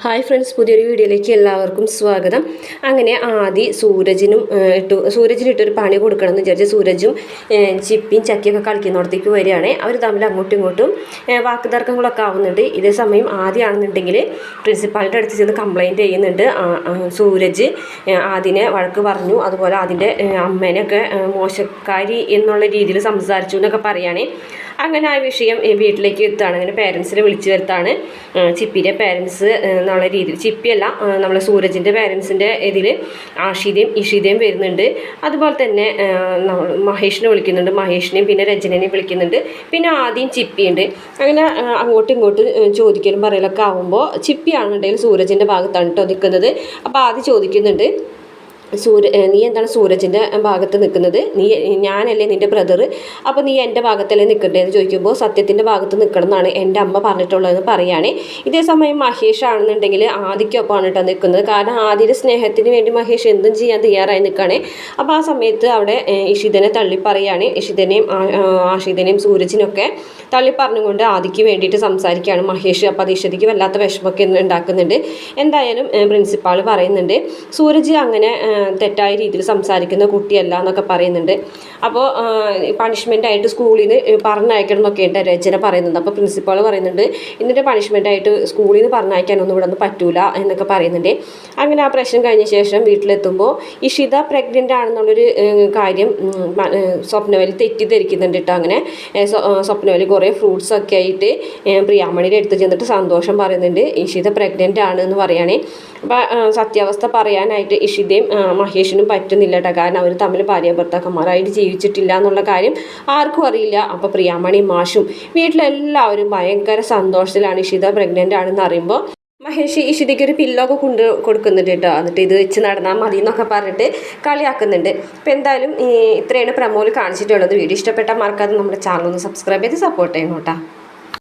Hi friends, പുതിയൊരു വീഡിയോയിലേക്ക് എല്ലാവർക്കും സ്വാഗതം. അങ്ങനെ സൂരജിനിട്ടൊരു പണി കൊടുക്കണം എന്ന് വിചാരിച്ച് സൂരജും ചിപ്പിയും ചക്കിയൊക്കെ കളിക്കുന്നിടത്തേക്ക് വരികയാണ്. അവർ തമ്മിൽ അങ്ങോട്ടും ഇങ്ങോട്ടും വാക്കുതർക്കങ്ങളൊക്കെ ആവുന്നുണ്ട്. ഇതേ സമയം ആദ്യമാണെന്നുണ്ടെങ്കിൽ പ്രിൻസിപ്പാളിൻ്റെ അടുത്ത് ചെന്ന് കംപ്ലയിൻറ്റ് ചെയ്യുന്നുണ്ട്. സൂരജ് ആദിനെ വഴക്ക് പറഞ്ഞു, അതുപോലെ അതിൻ്റെ അമ്മേനെയൊക്കെ മോശക്കാരി എന്നുള്ള രീതിയിൽ സംസാരിച്ചു എന്നൊക്കെ പറയുകയാണ്. അങ്ങനെ ആ വിഷയം വീട്ടിലേക്ക് എത്തുകയാണ്. അങ്ങനെ പേരൻസിനെ വിളിച്ചു വരുത്താണ്. ചിപ്പിയുടെ പേരൻസ് എന്നുള്ള രീതിയിൽ, ചിപ്പിയല്ല, നമ്മളെ സൂരജിൻ്റെ പേരൻസിൻ്റെ ഇതിൽ ആഷിതയും ഇഷിതയും വരുന്നുണ്ട്. അതുപോലെ തന്നെ മഹേഷിനെ വിളിക്കുന്നുണ്ട്, മഹേഷിനെയും പിന്നെ രചനനെയും വിളിക്കുന്നുണ്ട്, പിന്നെ ആദ്യം ചിപ്പിയുണ്ട്. അങ്ങനെ അങ്ങോട്ടും ഇങ്ങോട്ടും ചോദിക്കലും പറയലൊക്കെ ആകുമ്പോൾ ചിപ്പിയാണെന്നുണ്ടെങ്കിൽ സൂരജിൻ്റെ ഭാഗത്താണ് കേട്ടോ നിൽക്കുന്നത്. അപ്പോൾ ആദ്യം ചോദിക്കുന്നുണ്ട്, നീ എന്താണ് സൂരജിൻ്റെ ഭാഗത്ത് നിൽക്കുന്നത്? ഞാനല്ലേ നിൻ്റെ ബ്രദർ, അപ്പോൾ നീ എൻ്റെ ഭാഗത്തല്ലേ നിൽക്കണ്ടേന്ന് ചോദിക്കുമ്പോൾ സത്യത്തിൻ്റെ ഭാഗത്ത് നിൽക്കണം എന്നാണ് എൻ്റെ അമ്മ പറഞ്ഞിട്ടുള്ളതെന്ന് പറയുകയാണ്. ഇതേ സമയം മഹേഷ് ആണെന്നുണ്ടെങ്കിൽ ആദിക്കൊപ്പമാണ് കേട്ടോ നിൽക്കുന്നത്. കാരണം ആദിയുടെ സ്നേഹത്തിന് വേണ്ടി മഹേഷ് എന്തും ചെയ്യാൻ തയ്യാറായി നിൽക്കുകയാണ്. അപ്പോൾ ആ സമയത്ത് അവിടെ ഇഷിതനെ തള്ളി പറയുകയാണ്. ഇഷിതനെയും ആഷിതനെയും സൂരജിനൊക്കെ തള്ളി പറഞ്ഞുകൊണ്ട് ആദിക്ക് വേണ്ടിയിട്ട് സംസാരിക്കുകയാണ് മഹേഷ്. അപ്പോൾ അത് ഇഷിതയ്ക്ക് വല്ലാത്ത വിഷമമൊക്കെ ഉണ്ടാക്കുന്നുണ്ട്. എന്തായാലും പ്രിൻസിപ്പാൾ പറയുന്നുണ്ട്, സൂരജ് അങ്ങനെ തെറ്റായ രീതിയിൽ സംസാരിക്കുന്ന കുട്ടിയല്ല എന്നൊക്കെ പറയുന്നുണ്ട്. അപ്പോൾ പണിഷ്മെൻ്റായിട്ട് സ്കൂളിൽ നിന്ന് പറഞ്ഞയക്കണം എന്നൊക്കെയുണ്ട് രചന പറയുന്നുണ്ട്. അപ്പോൾ പ്രിൻസിപ്പാൾ പറയുന്നുണ്ട്, ഇതിൻ്റെ പണിഷ്മെൻ്റായിട്ട് സ്കൂളിൽ നിന്ന് പറഞ്ഞയക്കാനൊന്നും ഇവിടെ നിന്ന് പറ്റൂല എന്നൊക്കെ പറയുന്നുണ്ട്. അങ്ങനെ ആ പ്രശ്നം കഴിഞ്ഞ ശേഷം വീട്ടിലെത്തുമ്പോൾ ഇഷിത പ്രഗ്നൻ്റ് ആണെന്നുള്ളൊരു കാര്യം സ്വപ്നവലി തെറ്റിദ്ധരിക്കുന്നുണ്ട് കേട്ടോ. അങ്ങനെ സ്വപ്നവലി കുറേ ഫ്രൂട്ട്സൊക്കെ ആയിട്ട് പ്രിയാമണിയുടെ അടുത്ത് ചെന്നിട്ട് സന്തോഷം പറയുന്നുണ്ട്, ഇഷിത പ്രഗ്നൻ്റ് ആണ് എന്ന് പറയുകയാണേ. അപ്പോൾ സത്യാവസ്ഥ പറയാനായിട്ട് ഇഷിതയും മഹേഷിനും പറ്റുന്നില്ല കേട്ടോ. കാരണം അവർ തമ്മിൽ ഭാര്യ ഭർത്താക്കന്മാരായിട്ട് ജീവിച്ചിട്ടില്ല എന്നുള്ള കാര്യം ആർക്കും അറിയില്ല. അപ്പോൾ പ്രിയാമണിയും മാഷും വീട്ടിലെല്ലാവരും ഭയങ്കര സന്തോഷത്തിലാണ് ഇഷിത പ്രഗ്നൻ്റ് ആണെന്ന് അറിയുമ്പോൾ. മഹേഷ് ഇഷിതയ്ക്ക് ഒരു പില്ലൊക്കെ കൊടുക്കുന്നുണ്ട് കേട്ടോ. എന്നിട്ട് ഇത് വെച്ച് നടന്നാൽ മതി എന്നൊക്കെ പറഞ്ഞിട്ട് കളിയാക്കുന്നുണ്ട്. അപ്പോൾ എന്തായാലും ഇത്രയാണ് പ്രമോയിൽ കാണിച്ചിട്ടുള്ളത്. വീഡിയോ ഇഷ്ടപ്പെട്ടാൽ മറക്കാതെ നമ്മുടെ ചാനൽ ഒന്ന് സബ്സ്ക്രൈബ് ചെയ്ത് സപ്പോർട്ട് ചെയ്യണം കേട്ടോ.